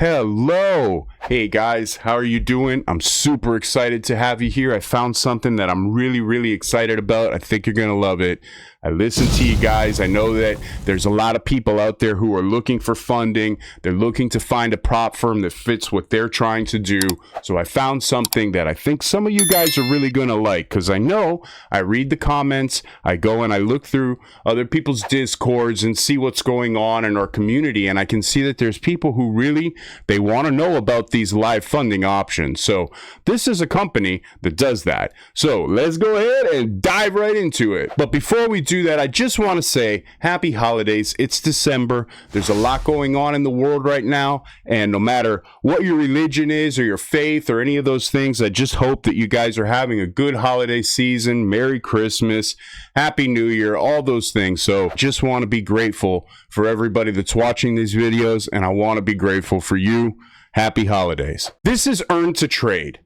Hello. Hey guys, how are you doing? I'm super excited to have you here. I found something that I'm really excited about. I think you're gonna love it. I listen to you guys. I know that there's a lot of people out there who are looking for funding. They're looking to find a prop firm that fits what they're trying to do. So I found something that I think some of you guys are really gonna like, because I know I read the comments, I go and I look through other people's discords and see what's going on in our community, and I can see that there's people who really, they want to know about these live funding options. So this is a company that does that. So let's go ahead and dive right into it. But before we do that, I just want to say happy holidays. It's December. There's a lot going on in the world right now, and no matter what your religion is or your faith or any of those things, I just hope that you guys are having a good holiday season. Merry Christmas, Happy New Year, all those things. So just want to be grateful for everybody that's watching these videos, and I want to be grateful for you. Happy holidays. This is Earn2Trade.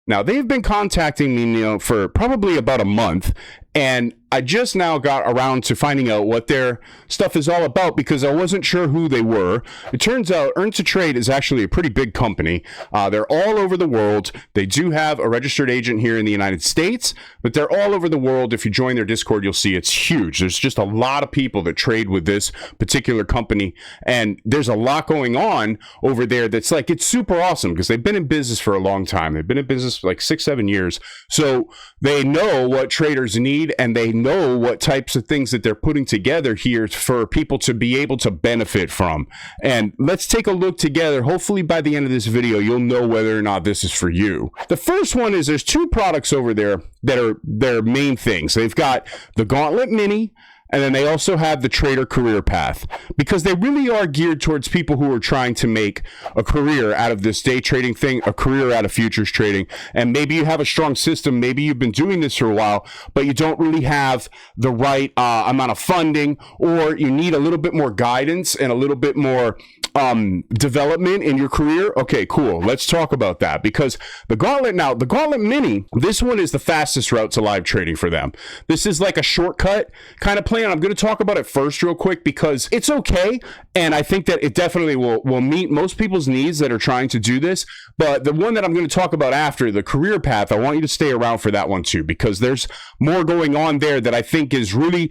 Now, they've been contacting me, for probably about a month, and I just now got around to finding out what their stuff is all about because I wasn't sure who they were. It turns out Earn2Trade is actually a pretty big company. They're all over the world. They do have a registered agent here in the United States, but they're all over the world. If you join their Discord, you'll see it's huge. There's just a lot of people that trade with this particular company, and there's a lot going on over there that's like, it's super awesome because they've been in business for a long time. They've been in business for like 6-7 years. So they know what traders need, and they know what types of things that they're putting together here for people to be able to benefit from. And let's take a look together. Hopefully by the end of this video, you'll know whether or not this is for you. The first one is there's two products over there that are their main things. They've got the Gauntlet Mini, and then they also have the Trader Career Path, because they really are geared towards people who are trying to make a career out of this day trading thing, a career out of futures trading. And maybe you have a strong system, maybe you've been doing this for a while, but you don't really have the right amount of funding, or you need a little bit more guidance and a little bit more development in your career. Okay, cool. Let's talk about that, because the Gauntlet Mini, this one is the fastest route to live trading for them. This is like a shortcut kind of plan. I'm going to talk about it first real quick because it's okay, and I think that it definitely will meet most people's needs that are trying to do this. But the one that I'm going to talk about after, the Career Path, I want you to stay around for that one too, because there's more going on there that I think is really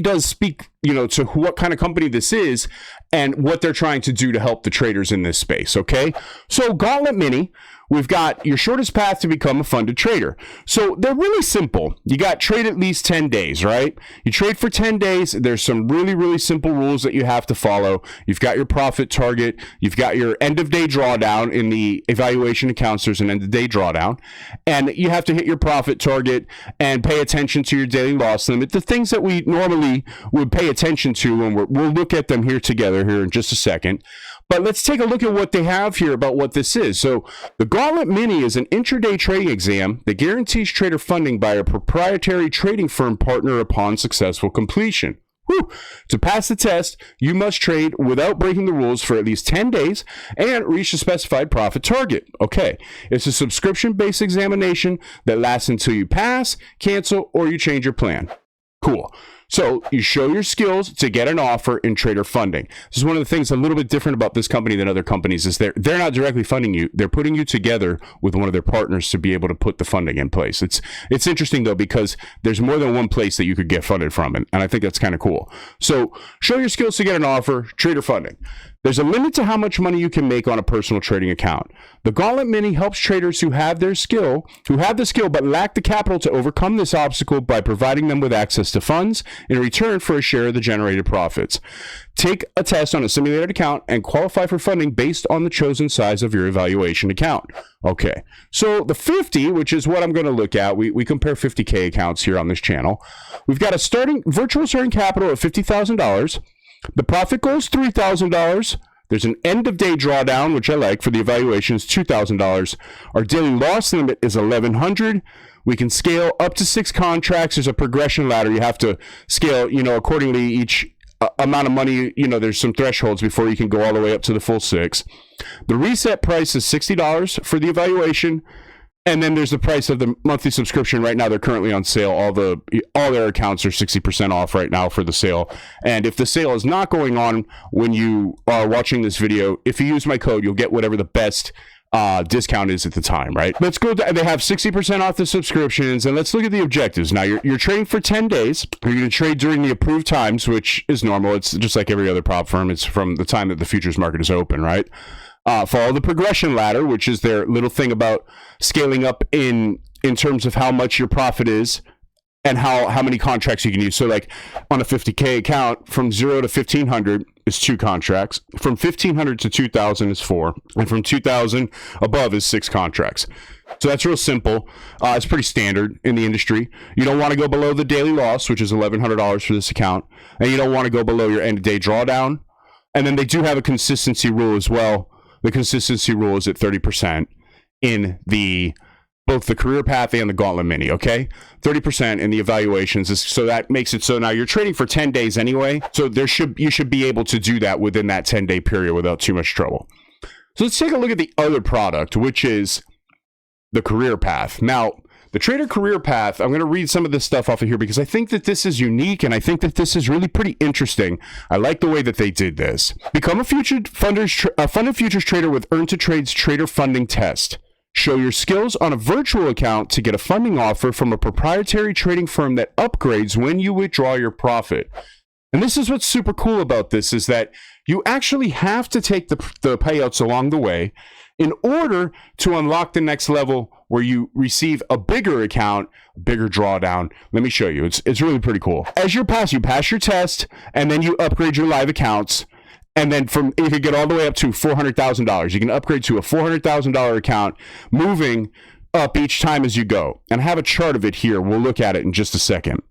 does speak, to what kind of company this is and what they're trying to do to help the traders in this space. Okay, so Gauntlet Mini, we've got your shortest path to become a funded trader. So they're really simple. You got trade at least 10 days, right? You trade for 10 days. There's some really simple rules that you have to follow. You've got your profit target. You've got your end of day drawdown. In the evaluation accounts, there's an end of day drawdown. And you have to hit your profit target and pay attention to your daily loss limit, the things that we normally would pay attention to, and we'll look at them here together here in just a second. But let's take a look at what they have here about what this is. So the Gauntlet Mini is an intraday trading exam that guarantees trader funding by a proprietary trading firm partner upon successful completion. Whew. To pass the test, you must trade without breaking the rules for at least 10 days and reach the specified profit target. Okay, it's a subscription-based examination that lasts until you pass, cancel, or you change your plan. Cool. So you show your skills to get an offer in trader funding. This is one of the things a little bit different about this company than other companies is they're not directly funding you. They're putting you together with one of their partners to be able to put the funding in place. It's interesting though, because there's more than one place that you could get funded from, and I think that's kind of cool. So show your skills to get an offer, trader funding. There's a limit to how much money you can make on a personal trading account. The Gauntlet Mini helps traders who have the skill but lack the capital to overcome this obstacle by providing them with access to funds in return for a share of the generated profits. Take a test on a simulated account and qualify for funding based on the chosen size of your evaluation account. Okay, so the 50, which is what I'm going to look at, we compare 50K accounts here on this channel. We've got a virtual starting capital of $50,000. The profit goal is $3,000. There's an end of day drawdown, which I like for the evaluation, is $2,000. Our daily loss limit is $1,100. We can scale up to 6 contracts. There's a progression ladder. You have to scale, accordingly each amount of money, there's some thresholds before you can go all the way up to the full 6. The reset price is $60 for the evaluation. And then there's the price of the monthly subscription. Right now, they're currently on sale. All their accounts are 60% off right now for the sale. And if the sale is not going on when you are watching this video, if you use my code, you'll get whatever the best discount is at the time, right? Let's go. They have 60% off the subscriptions, and let's look at the objectives. Now, you're trading for 10 days. You're going to trade during the approved times, which is normal. It's just like every other prop firm. It's from the time that the futures market is open, right? Follow the progression ladder, which is their little thing about scaling up in terms of how much your profit is and how many contracts you can use. So like on a 50K account, from 0 to 1,500 is 2 contracts. From 1,500 to 2,000 is 4. And from 2,000 above is 6 contracts. So that's real simple. It's pretty standard in the industry. You don't want to go below the daily loss, which is $1,100 for this account. And you don't want to go below your end of day drawdown. And then they do have a consistency rule as well. The consistency rule is at 30% in both the career path and the Gauntlet Mini, okay? 30% in the evaluations. So that makes it so now you're trading for 10 days anyway. So you should be able to do that within that 10-day period without too much trouble. So let's take a look at the other product, which is the career path. Now, the trader career path, I'm going to read some of this stuff off of here because I think that this is unique and I think that this is really pretty interesting. I like the way that they did this. Become a funded futures trader with Earn2Trade's trader funding test. Show your skills on a virtual account to get a funding offer from a proprietary trading firm that upgrades when you withdraw your profit. And this is what's super cool about this, is that you actually have to take the payouts along the way in order to unlock the next level where you receive a bigger account, bigger drawdown. Let me show you. It's really pretty cool. As you pass your test, and then you upgrade your live accounts. And then you can get all the way up to $400,000. You can upgrade to a $400,000 account, moving up each time as you go. And I have a chart of it here. We'll look at it in just a second.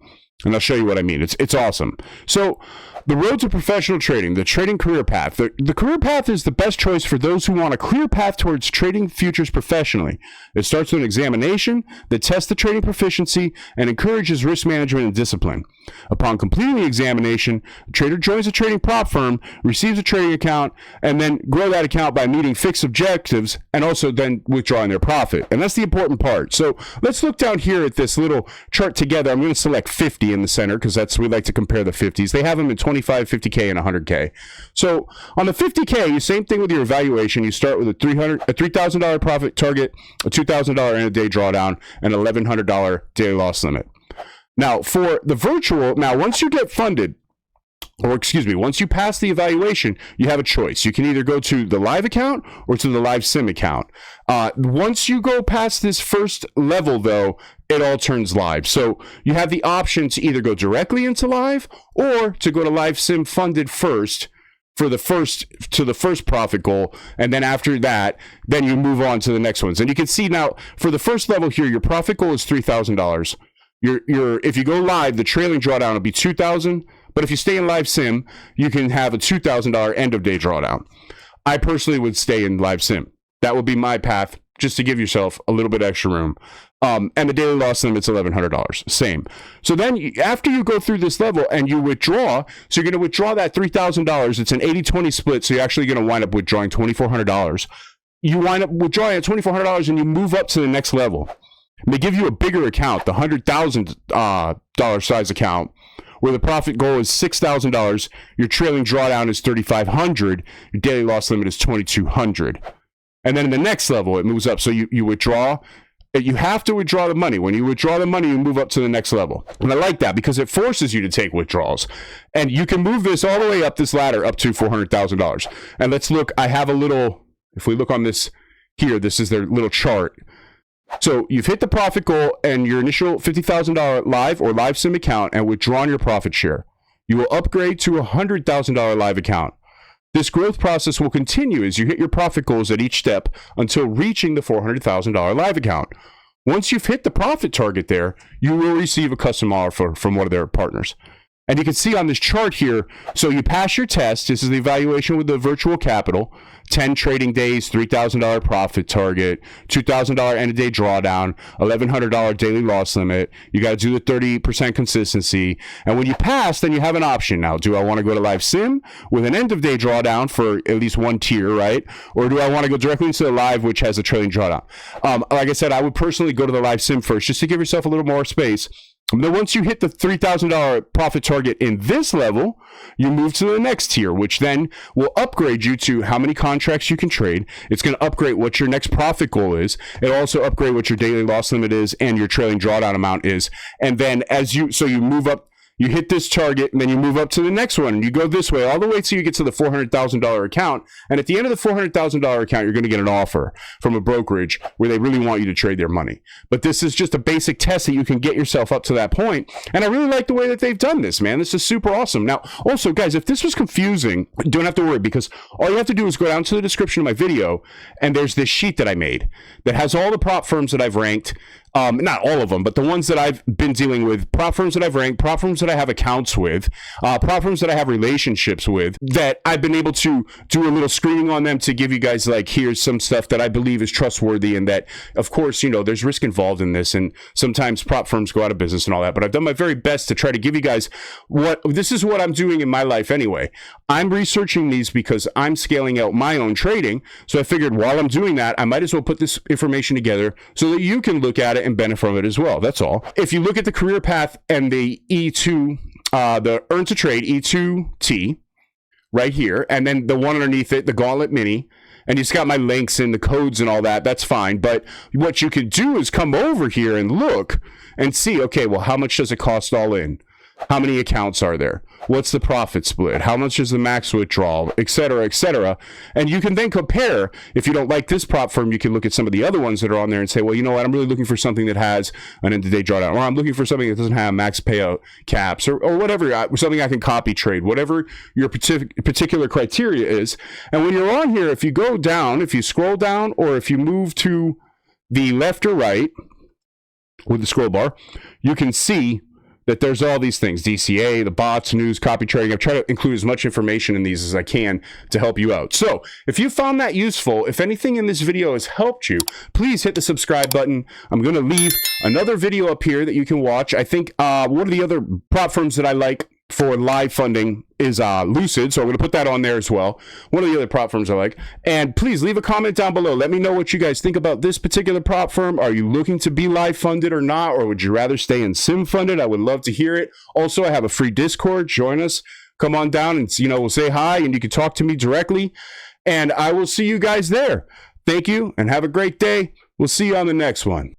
And I'll show you what I mean. It's awesome. So the road to professional trading, the trading career path. The career path is the best choice for those who want a clear path towards trading futures professionally. It starts with an examination that tests the trading proficiency and encourages risk management and discipline. Upon completing the examination, the trader joins a trading prop firm, receives a trading account, and then grow that account by meeting fixed objectives and also then withdrawing their profit. And that's the important part. So let's look down here at this little chart together. I'm going to select 50 in the center because we like to compare the 50s. They have them in 25, 50K, and 100K. So on the 50K, same thing with your evaluation. You start with a $3,000 profit target, a $2,000 end of day drawdown, and an $1,100 daily loss limit. Now, for the virtual, once you get funded, once you pass the evaluation, you have a choice. You can either go to the live account or to the live sim account. Once you go past this first level, though, it all turns live. So you have the option to either go directly into live or to go to live sim funded first to the first profit goal, and then after that, then you move on to the next ones. And you can see now for the first level here, your profit goal is $3,000. If you go live, the trailing drawdown will be $2,000. But if you stay in live sim, you can have a $2,000 end of day drawdown. I personally would stay in live sim. That would be my path, just to give yourself a little bit extra room. And the daily loss limit's $1,100. Same. So then after you go through this level and you withdraw, so you're going to withdraw that $3,000. It's an 80-20 split. So you're actually going to wind up withdrawing $2,400. You wind up withdrawing at $2,400 and you move up to the next level. And they give you a bigger account, the $100,000 size account, where the profit goal is $6,000. Your trailing drawdown is $3,500. Your daily loss limit is $2,200. And then in the next level, it moves up. So you withdraw. You have to withdraw the money. When you withdraw the money, you move up to the next level. And I like that because it forces you to take withdrawals. And you can move this all the way up this ladder up to $400,000. And let's look. I have a little, if we look on this here, this is their little chart. So you've hit the profit goal and your initial $50,000 live or live sim account and withdrawn your profit share. You will upgrade to a $100,000 live account. This growth process will continue as you hit your profit goals at each step until reaching the $400,000 live account. Once you've hit the profit target there, you will receive a custom offer from one of their partners. And you can see on this chart here, so you pass your test. This is the evaluation with the virtual capital. 10 trading days, $3,000 profit target, $2,000 end of day drawdown, $1,100 daily loss limit. You got to do the 30% consistency. And when you pass, then you have an option now. Do I want to go to live sim with an end of day drawdown for at least one tier, right? Or do I want to go directly into the live, which has a trailing drawdown? Like I said, I would personally go to the live sim first, just to give yourself a little more space. And then once you hit the $3,000 profit target in this level, you move to the next tier, which then will upgrade you to how many contracts you can trade. It's going to upgrade what your next profit goal is. It'll also upgrade what your daily loss limit is and your trailing drawdown amount is. And then you move up, you hit this target, and then you move up to the next one, and you go this way all the way till you get to the $400,000 account. And at the end of the $400,000 account, you're going to get an offer from a brokerage where they really want you to trade their money. But this is just a basic test that you can get yourself up to that point. And I really like the way that they've done this, man. This is super awesome. Now, also, guys, if this was confusing, don't have to worry, because all you have to do is go down to the description of my video, and there's this sheet that I made that has all the prop firms that I've ranked. Not all of them, but the ones that I've been dealing with, prop firms that I've ranked, prop firms that I have accounts with, prop firms that I have relationships with, that I've been able to do a little screening on them to give you guys, like, here's some stuff that I believe is trustworthy, and that, of course, you know, there's risk involved in this, and sometimes prop firms go out of business and all that, but I've done my very best to try to give you guys this is what I'm doing in my life anyway. I'm researching these because I'm scaling out my own trading, so I figured while I'm doing that, I might as well put this information together so that you can look at it and benefit from it as well. That's all. If you look at the career path and the E2, the Earn2Trade E2T right here, and then the one underneath it, the Gauntlet Mini, and it's got my links and the codes and all that, that's fine. But what you could do is come over here and look and see, okay, well, how much does it cost all in? How many accounts are there? What's the profit split? How much is the max withdrawal, et cetera, et cetera. And you can then compare. If you don't like this prop firm, you can look at some of the other ones that are on there and say, well, you know what? I'm really looking for something that has an end-of-day drawdown, or I'm looking for something that doesn't have max payout caps, or whatever, something I can copy trade, whatever your particular criteria is. And when you're on here, if you go down, if you scroll down, or if you move to the left or right with the scroll bar, you can see that there's all these things, DCA, the bots, news, copy trading. I've tried to include as much information in these as I can to help you out. So if you found that useful, if anything in this video has helped you, please hit the subscribe button. I'm going to leave another video up here that you can watch. I think one of the other prop firms that I like for live funding is Lucid, so I'm going to put that on there as well. One of the other prop firms I like. And please leave a comment down below. Let me know what you guys think about this particular prop firm. Are you looking to be live funded or not, or would you rather stay in sim funded? I would love to hear it. Also, I have a free Discord. Join us. Come on down and, you know, we'll say hi, and you can talk to me directly, and I will see you guys there. Thank you and have a great day. We'll see you on the next one.